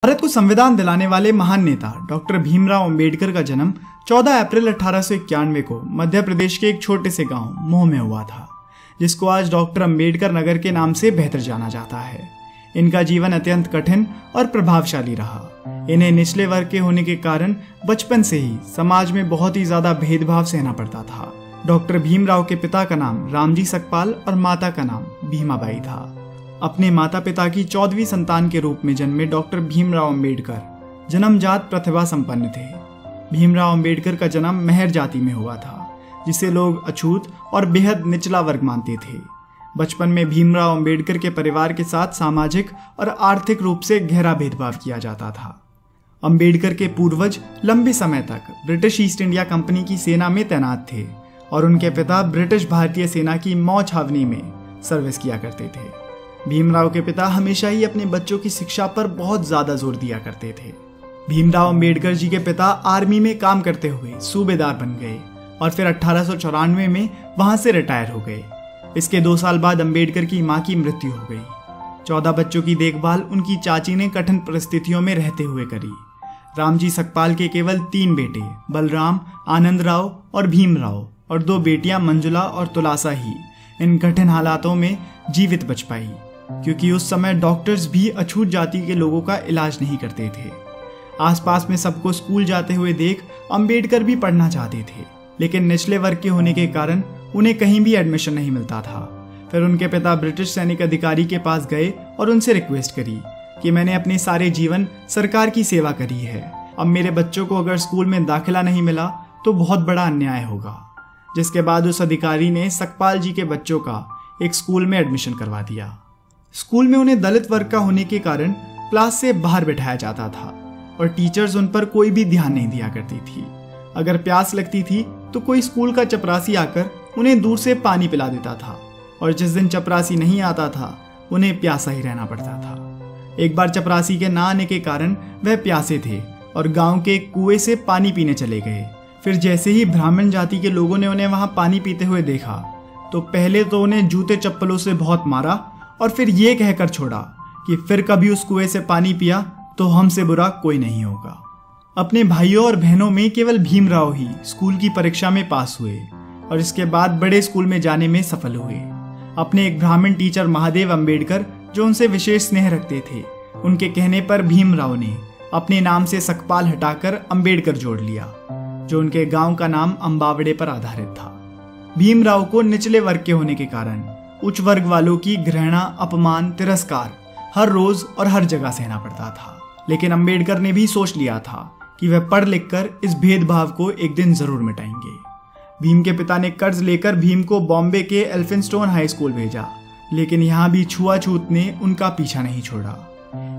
भारत को संविधान दिलाने वाले महान नेता डॉक्टर भीमराव अंबेडकर का जन्म 14 अप्रैल 1891 को मध्य प्रदेश के एक छोटे से गांव मोह में हुआ था, जिसको आज डॉक्टर अंबेडकर नगर के नाम से बेहतर जाना जाता है। इनका जीवन अत्यंत कठिन और प्रभावशाली रहा। इन्हें निचले वर्ग के होने के कारण बचपन से ही समाज में बहुत ही ज्यादा भेदभाव सहना पड़ता था। डॉक्टर भीमराव के पिता का नाम रामजी सकपाल और माता का नाम भीमाबाई था। अपने माता पिता की 14वीं संतान के रूप में जन्मे डॉक्टर भीमराव अंबेडकर जन्मजात प्रतिभा संपन्न थे। भीमराव अंबेडकर का जन्म मेहर जाति में हुआ था, जिसे लोग अछूत और बेहद निचला वर्ग मानते थे। बचपन में भीमराव अंबेडकर के परिवार के साथ सामाजिक और आर्थिक रूप से गहरा भेदभाव किया जाता था। अंबेडकर के पूर्वज लंबे समय तक ब्रिटिश ईस्ट इंडिया कंपनी की सेना में तैनात थे और उनके पिता ब्रिटिश भारतीय सेना की मौ छावनी में सर्विस किया करते थे। भीमराव के पिता हमेशा ही अपने बच्चों की शिक्षा पर बहुत ज्यादा जोर दिया करते थे। भीमराव अंबेडकर जी के पिता आर्मी में काम करते हुए सूबेदार बन गए और फिर 1894 में वहां से रिटायर हो गए। इसके 2 साल बाद अंबेडकर की मां की मृत्यु हो गई। 14 बच्चों की देखभाल उनकी चाची ने कठिन परिस्थितियों में रहते हुए करी। रामजी सकपाल के केवल 3 बेटे बलराम, आनंदराव और भीमराव और 2 बेटियां मंजुला और तुलासा ही इन कठिन हालातों में जीवित बच पाई, क्योंकि उस समय डॉक्टर्स भी अछूत जाति के लोगों का इलाज नहीं करते थे। आसपास में सबको स्कूल जाते हुए देख अंबेडकर भी पढ़ना चाहते थे, लेकिन निचले वर्ग के होने के कारण उन्हें कहीं भी एडमिशन नहीं मिलता था। फिर उनके पिता ब्रिटिश सैनिक अधिकारी के पास गए और उनसे रिक्वेस्ट करी कि मैंने अपने सारे जीवन सरकार की सेवा करी है, अब मेरे बच्चों को अगर स्कूल में दाखिला नहीं मिला तो बहुत बड़ा अन्याय होगा। जिसके बाद उस अधिकारी ने सकपाल जी के बच्चों का एक स्कूल में एडमिशन करवा दिया। स्कूल में उन्हें दलित वर्ग का होने के कारण क्लास से बाहर बिठाया जाता था और टीचर्स उन पर कोई भी ध्यान नहीं दिया करती थी। अगर प्यास लगती थी तो कोई स्कूल का चपरासी आकर उन्हें दूर से पानी पिला देता था, और जिस दिन चपरासी नहीं आता था उन्हें प्यासा ही रहना पड़ता था। एक बार चपरासी के ना आने के कारण वह प्यासे थे और गांव के एक कुएं से पानी पीने चले गए। फिर जैसे ही ब्राह्मण जाति के लोगों ने उन्हें वहां पानी पीते हुए देखा तो पहले तो उन्हें जूते चप्पलों से बहुत मारा और फिर ये कहकर छोड़ा कि फिर कभी उस कुएं से पानी पिया तो हमसे बुरा कोई नहीं होगा। अपने भाइयों और बहनों में केवल भीमराव ही स्कूल की परीक्षा में पास हुए और इसके बाद बड़े स्कूल में जाने में सफल हुए। अपने एक ब्राह्मण टीचर महादेव अंबेडकर, जो उनसे विशेष स्नेह रखते थे, उनके कहने पर भीमराव ने अपने नाम से सकपाल हटाकर अंबेडकर जोड़ लिया, जो उनके गांव का नाम अंबावड़े पर आधारित था। भीमराव को निचले वर्ग के होने के कारण उच्च वर्ग वालों की घृणा, अपमान, तिरस्कार हर रोज और हर जगह सहना पड़ता था। लेकिन अंबेडकर ने भी सोच लिया था कि वह पढ़ लिख कर इस भेदभाव को एक दिन जरूर मिटाएंगे। भीम के पिता ने कर्ज लेकर भीम को बॉम्बे के एल्फिंस्टोन हाई स्कूल भेजा, लेकिन यहाँ भी छुआछूत ने उनका पीछा नहीं छोड़ा।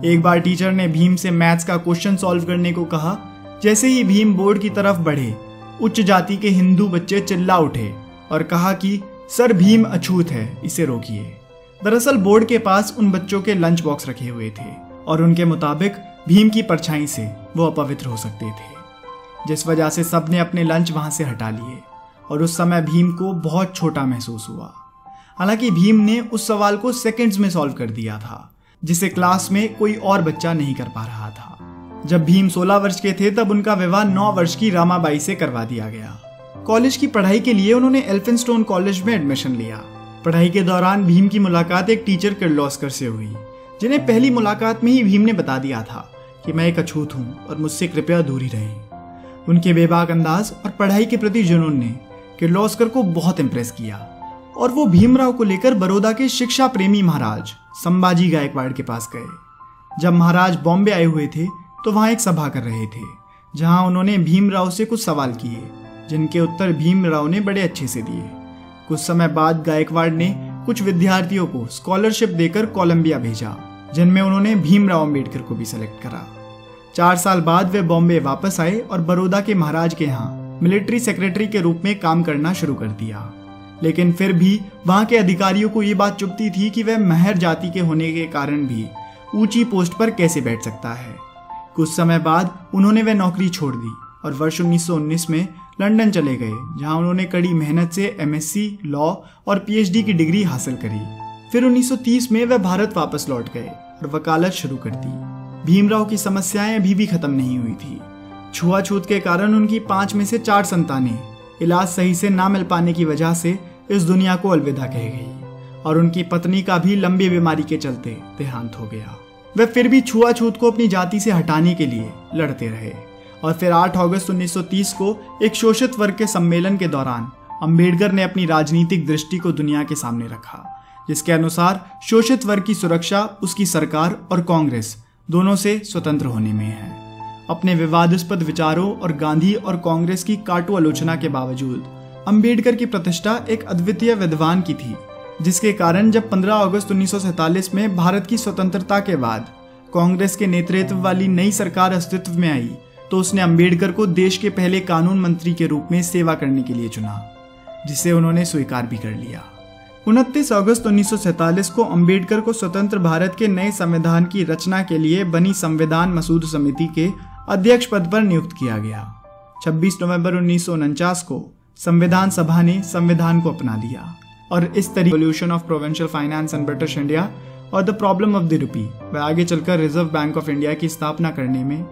एक बार टीचर ने भीम से मैथ्स का क्वेश्चन सॉल्व करने को कहा। जैसे ही भीम बोर्ड की तरफ बढ़े, उच्च जाति के हिंदू बच्चे चिल्ला उठे और कहा कि सर भीम अछूत है, इसे रोकिए। दरअसल बोर्ड के पास उन बच्चों के लंच बॉक्स रखे हुए थे और उनके मुताबिक भीम की परछाई से वो अपवित्र हो सकते थे, जिस वजह से सबने अपने लंच वहां से हटा लिए और उस समय भीम को बहुत छोटा महसूस हुआ। हालांकि भीम ने उस सवाल को सेकंड्स में सॉल्व कर दिया था, जिसे क्लास में कोई और बच्चा नहीं कर पा रहा था। जब भीम 16 वर्ष के थे तब उनका विवाह 9 वर्ष की रामाबाई से करवा दिया गया। कॉलेज की पढ़ाई के लिए उन्होंने एल्फिंस्टोन कॉलेज में एडमिशन लिया। पढ़ाई के दौरान भीम की मुलाकात एक टीचर किर्लोस्कर से हुई, जिन्हें पहली मुलाकात में ही भीम ने बता दिया था कि मैं एक अछूत हूँ और मुझसे कृपया दूरी रहें। उनके बेबाक अंदाज और पढ़ाई के प्रति जुनून ने किर्लोस्कर को बहुत इम्प्रेस किया और वो भीमराव को लेकर बड़ौदा के शिक्षा प्रेमी महाराज संभाजी गायकवाड़ के पास गए। जब महाराज बॉम्बे आए हुए थे तो वहां एक सभा कर रहे थे, जहां उन्होंने भीमराव से कुछ सवाल किए, जिनके उत्तर भीमराव ने बड़े अच्छे से दिए। कुछ समय बाद गायकवाड़ ने कुछ विद्यार्थियों को स्कॉलरशिप देकर कोलंबिया भेजा, जिनमें उन्होंने भीमराव अंबेडकर को भी सेलेक्ट करा। 4 साल बाद वे बॉम्बे वापस आए और बड़ौदा के महाराज के यहाँ मिलिट्री सेक्रेटरी के रूप में काम करना शुरू कर दिया। लेकिन फिर भी वहां के अधिकारियों को ये बात चुभती थी कि वह मेहर जाति के होने के कारण भी ऊंची पोस्ट पर कैसे बैठ सकता है। कुछ समय बाद उन्होंने वह नौकरी छोड़ दी और वर्ष 1919 में लंदन चले गए, जहां उन्होंने कड़ी मेहनत से MSc लॉ और PhD की डिग्री हासिल करी। फिर 1930 में वह भारत वापस लौट गए और वकालत शुरू कर दी। भीमराव की समस्याएं अभी भी खत्म नहीं हुई थी। छुआछूत के कारण उनकी 5 में से 4 संतानें इलाज सही से ना मिल पाने की वजह से इस दुनिया को अलविदा कह गई और उनकी पत्नी का भी लंबी बीमारी के चलते देहांत हो गया। वे फिर भी छुआछूत को अपनी जाति से हटाने के लिए लड़ते रहे और फिर 8 अगस्त 1930 को एक शोषित वर्ग के सम्मेलन के दौरान अंबेडकर ने अपनी राजनीतिक दृष्टि को दुनिया के सामने रखा, जिसके अनुसार शोषित वर्ग की सुरक्षा उसकी सरकार और कांग्रेस दोनों से स्वतंत्र होने में है। अपने विवादास्पद विचारों और गांधी और कांग्रेस की काटू आलोचना के बावजूद अंबेडकर की प्रतिष्ठा एक अद्वितीय विद्वान की थी, जिसके कारण जब 15 अगस्त 1947 में भारत की स्वतंत्रता के बाद कांग्रेस के नेतृत्व वाली नई सरकार अस्तित्व में आई तो उसने अंबेडकर को देश के पहले कानून मंत्री के रूप में सेवा करने के लिए चुना, जिसे उन्होंने स्वीकार भी कर लिया। 29 अगस्त 1947 को अंबेडकर को स्वतंत्र भारत के नए संविधान की रचना के लिए बनी संविधान मसूद समिति के अध्यक्ष पद पर नियुक्त किया गया। 26 नवंबर 1949 को संविधान सभा ने संविधान को अपना लिया और इस तरीके revolution of provincial finance in British India और the problem of the rupee व आगे चलकर रिजर्व बैंक ऑफ इंडिया की स्थापना करने में